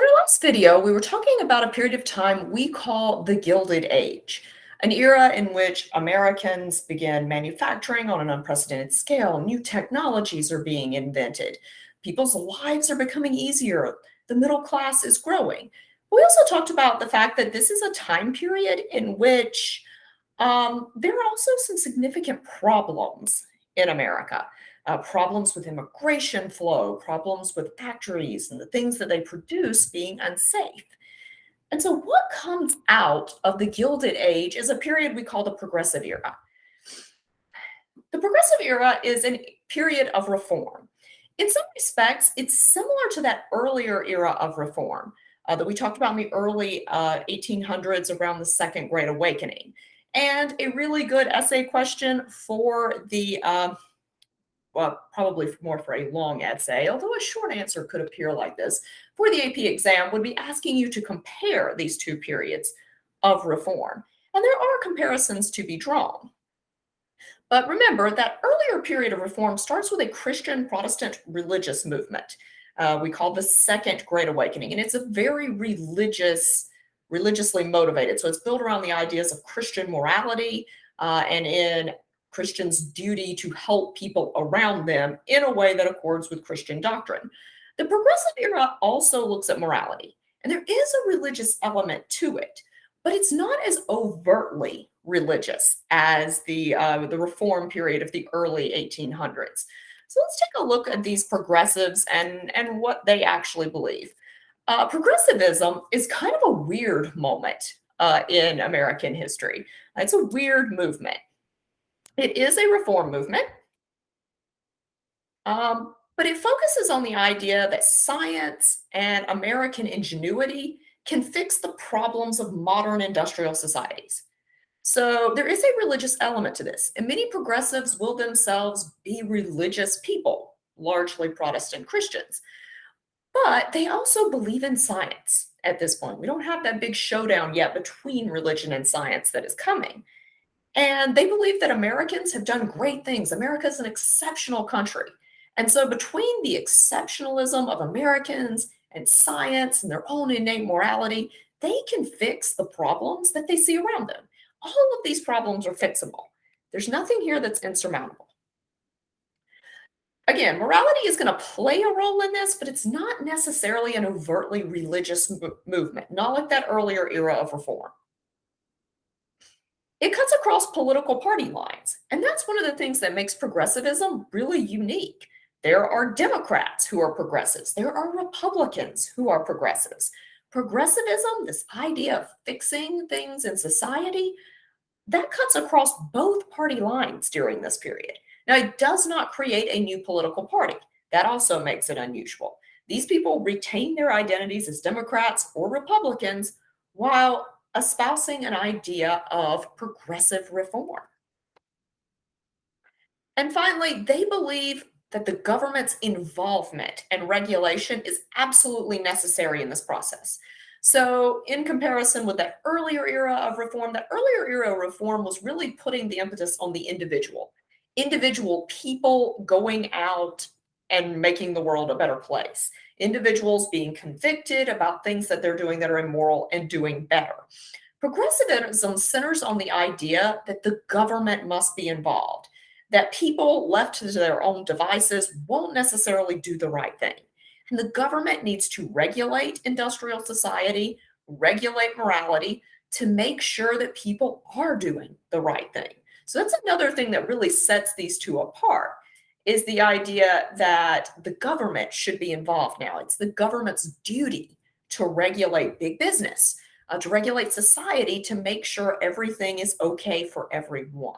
So in our last video, we were talking about a period of time we call the Gilded Age, an era in which Americans began manufacturing on an unprecedented scale. New technologies are being invented. People's lives are becoming easier. The middle class is growing. We also talked about the fact that this is a time period in which there are also some significant problems in America. Problems with immigration flow, problems with factories and the things that they produce being unsafe. And so, what comes out of the Gilded Age is a period we call the Progressive Era. The Progressive Era is a period of reform. In some respects, it's similar to that earlier era of reform that we talked about in the early 1800s around the Second Great Awakening. And a really good essay question for the well, probably more for a long essay, although a short answer could appear like this, for the AP exam would be asking you to compare these two periods of reform. And there are comparisons to be drawn. But remember, that earlier period of reform starts with a Christian Protestant religious movement. We call the Second Great Awakening, and it's a very religiously motivated. So it's built around the ideas of Christian morality and in Christians' duty to help people around them in a way that accords with Christian doctrine. The Progressive Era also looks at morality, and there is a religious element to it, but it's not as overtly religious as the Reform period of the early 1800s. So let's take a look at these progressives and what they actually believe. Progressivism is kind of a weird moment in American history. It's a weird movement. It is a reform movement, but it focuses on the idea that science and American ingenuity can fix the problems of modern industrial societies. So there is a religious element to this, and many progressives will themselves be religious people, largely Protestant Christians. But they also believe in science at this point. We don't have that big showdown yet between religion and science that is coming. And they believe that Americans have done great things. America is an exceptional country. And so, between the exceptionalism of Americans and science and their own innate morality, they can fix the problems that they see around them. All of these problems are fixable. There's nothing here that's insurmountable. Again, morality is going to play a role in this, but it's not necessarily an overtly religious movement, not like that earlier era of reform. It cuts across political party lines, and that's one of the things that makes progressivism really unique. There are Democrats who are progressives, there are Republicans who are progressives. Progressivism, this idea of fixing things in society, that cuts across both party lines during this period. Now, it does not create a new political party. That also makes it unusual. These people retain their identities as Democrats or Republicans while espousing an idea of progressive reform. And finally, they believe that the government's involvement and regulation is absolutely necessary in this process. So, in comparison with that earlier era of reform, that earlier era of reform was really putting the impetus on the individual people going out and making the world a better place, individuals being convicted about things that they're doing that are immoral and doing better. Progressivism centers on the idea that the government must be involved, that people left to their own devices won't necessarily do the right thing. And the government needs to regulate industrial society, regulate morality to make sure that people are doing the right thing. So that's another thing that really sets these two apart is the idea that the government should be involved now. It's the government's duty to regulate big business, to regulate society to make sure everything is okay for everyone.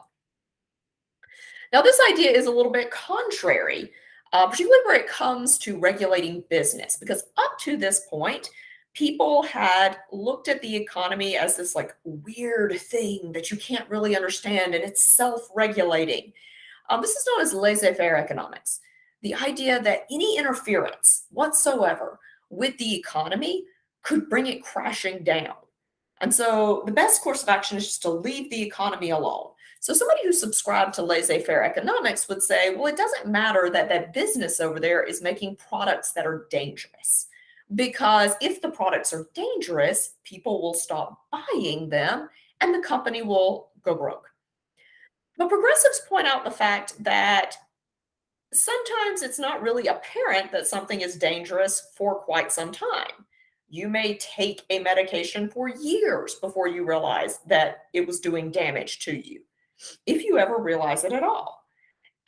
Now, this idea is a little bit contrary, particularly where it comes to regulating business, because up to this point, people had looked at the economy as this like weird thing that you can't really understand and it's self-regulating. This is known as laissez-faire economics. The idea that any interference whatsoever with the economy could bring it crashing down. And so the best course of action is just to leave the economy alone. So somebody who subscribed to laissez-faire economics would say, well, it doesn't matter that that business over there is making products that are dangerous. because if the products are dangerous, people will stop buying them and the company will go broke. But progressives point out the fact that sometimes it's not really apparent that something is dangerous for quite some time. You may take a medication for years before you realize that it was doing damage to you, if you ever realize it at all.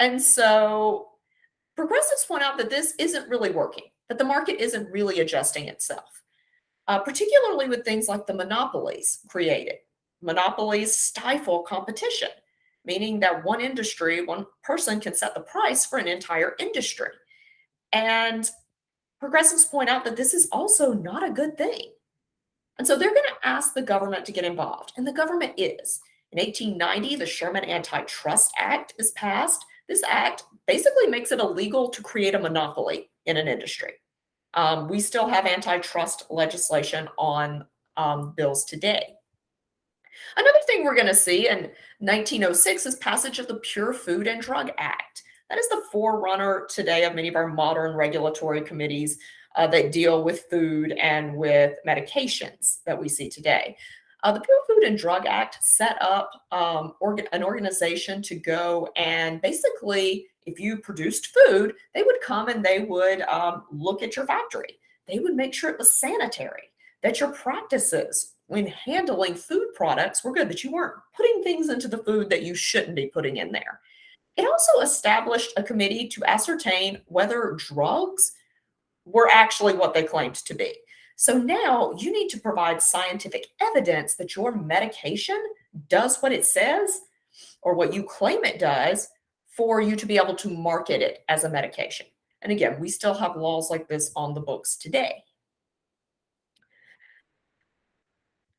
And so progressives point out that this isn't really working, that the market isn't really adjusting itself, particularly with things like the monopolies created. Monopolies stifle competition, meaning that one industry, one person can set the price for an entire industry. And progressives point out that this is also not a good thing. And so they're going to ask the government to get involved, and the government is. In 1890, the Sherman Antitrust Act is passed. This act basically makes it illegal to create a monopoly in an industry. We still have antitrust legislation on bills today. Another thing we're going to see in 1906 is passage of the Pure Food and Drug Act. That is the forerunner today of many of our modern regulatory committees that deal with food and with medications that we see today. The Pure Food and Drug Act set up an organization to go and basically, if you produced food, they would come and they would look at your factory. They would make sure it was sanitary, that your practices when handling food products were good, that you weren't putting things into the food that you shouldn't be putting in there. It also established a committee to ascertain whether drugs were actually what they claimed to be. So now you need to provide scientific evidence that your medication does what it says or what you claim it does for you to be able to market it as a medication. And again, we still have laws like this on the books today.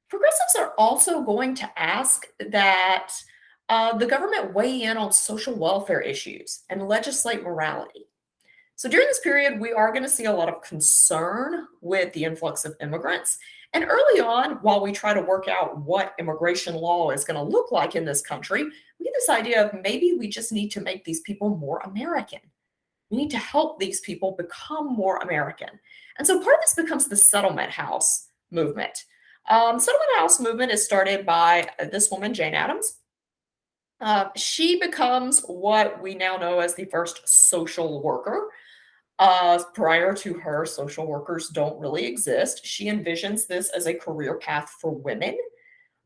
Progressives are also going to ask that the government weigh in on social welfare issues and legislate morality. So during this period, we are going to see a lot of concern with the influx of immigrants. And early on, while we try to work out what immigration law is going to look like in this country, we get this idea of maybe we just need to make these people more American. We need to help these people become more American. And so part of this becomes the settlement house movement. Settlement house movement is started by this woman, Jane Addams. She becomes what we now know as the first social worker. Prior to her, social workers don't really exist. She envisions this as a career path for women.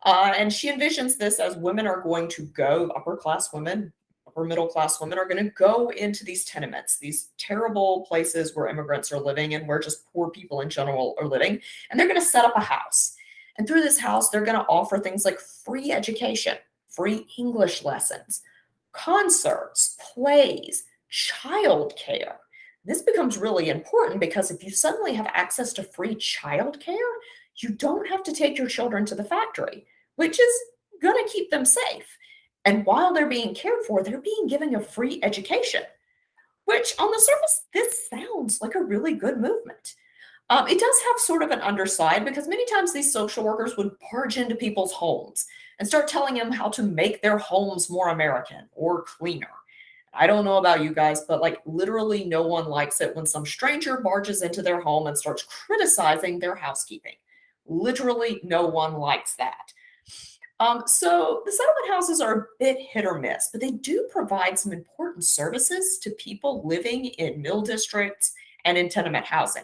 And she envisions this as women are going to go, upper class women, upper middle class women are going to go into these tenements, these terrible places where immigrants are living and where just poor people in general are living. And they're going to set up a house. And through this house, they're going to offer things like free education, free English lessons, concerts, plays, childcare. This becomes really important because if you suddenly have access to free childcare, you don't have to take your children to the factory, which is going to keep them safe. And while they're being cared for, they're being given a free education, which on the surface, this sounds like a really good movement. It does have sort of an underside because many times these social workers would barge into people's homes and start telling them how to make their homes more American or cleaner. I don't know about you guys, but like literally no one likes it when some stranger barges into their home and starts criticizing their housekeeping. Literally no one likes that. So the settlement houses are a bit hit or miss, but they do provide some important services to people living in mill districts and in tenement housing.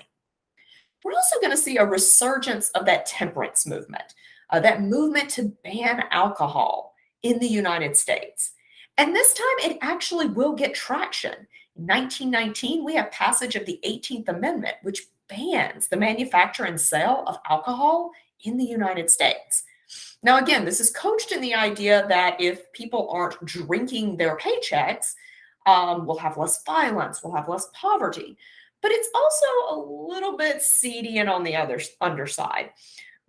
We're also going to see a resurgence of that temperance movement, that movement to ban alcohol in the United States. And this time it actually will get traction. In 1919, we have passage of the 18th Amendment, which bans the manufacture and sale of alcohol in the United States. Now, again, this is coached in the idea that if people aren't drinking their paychecks, we'll have less violence, we'll have less poverty. But it's also a little bit seedy and on the other underside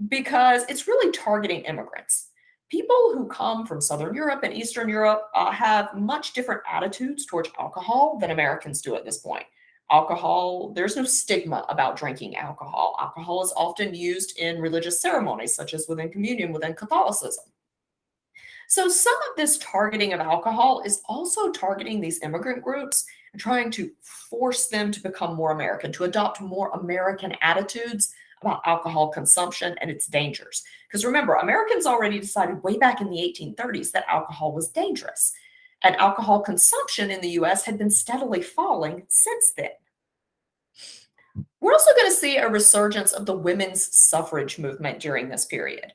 because it's really targeting immigrants. People who come from Southern Europe and Eastern Europe have much different attitudes towards alcohol than Americans do at this point. Alcohol, there's no stigma about drinking alcohol. Alcohol is often used in religious ceremonies, such as within communion, within Catholicism. So some of this targeting of alcohol is also targeting these immigrant groups and trying to force them to become more American, to adopt more American attitudes about alcohol consumption and its dangers. Because remember, Americans already decided way back in the 1830s that alcohol was dangerous, and alcohol consumption in the US had been steadily falling since then. We're also going to see a resurgence of the women's suffrage movement during this period.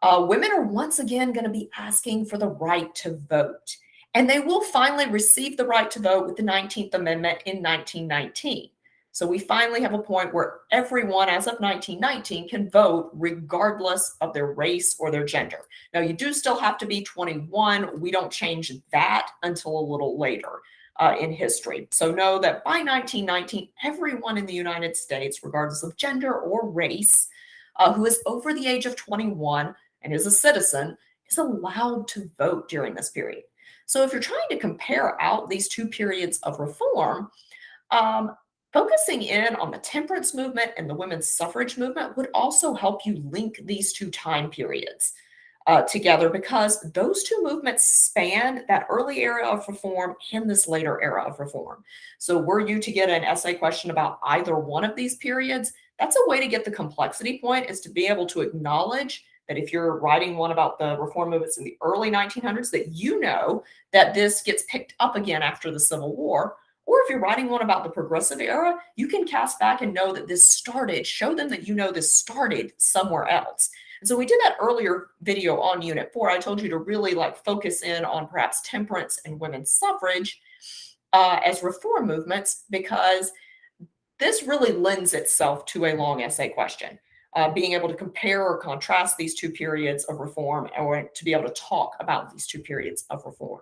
Women are once again going to be asking for the right to vote, and they will finally receive the right to vote with the 19th Amendment in 1919. So we finally have a point where everyone, as of 1919, can vote regardless of their race or their gender. Now, you do still have to be 21. We don't change that until a little later in history. So know that by 1919, everyone in the United States, regardless of gender or race, who is over the age of 21 and is a citizen, is allowed to vote during this period. So if you're trying to compare out these two periods of reform, um, focusing in on the temperance movement and the women's suffrage movement would also help you link these two time periods together, because those two movements span that early era of reform and this later era of reform. So were you to get an essay question about either one of these periods, that's a way to get the complexity point, is to be able to acknowledge that if you're writing one about the reform movements in the early 1900s, that you know that this gets picked up again after the Civil War. Or if you're writing one about the progressive era, you can cast back and know that this started, show them that you know this started somewhere else. And so we did that earlier video on Unit 4. I told you to really like focus in on perhaps temperance and women's suffrage as reform movements, because this really lends itself to a long essay question. Being able to compare or contrast these two periods of reform, or to be able to talk about these two periods of reform.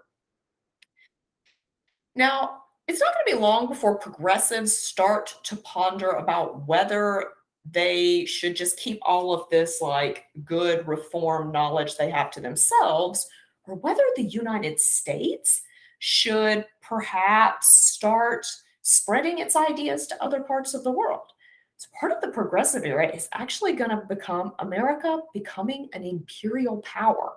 Now, it's not going to be long before progressives start to ponder about whether they should just keep all of this like good reform knowledge they have to themselves, or whether the United States should perhaps start spreading its ideas to other parts of the world. So part of the progressive era is actually going to become America becoming an imperial power.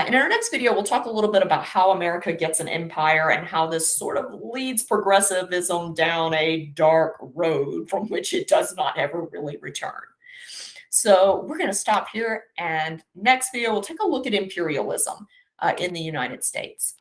In our next video, we'll talk a little bit about how America gets an empire and how this sort of leads progressivism down a dark road from which it does not ever really return. So we're going to stop here, and next video, we'll take a look at imperialism in the United States.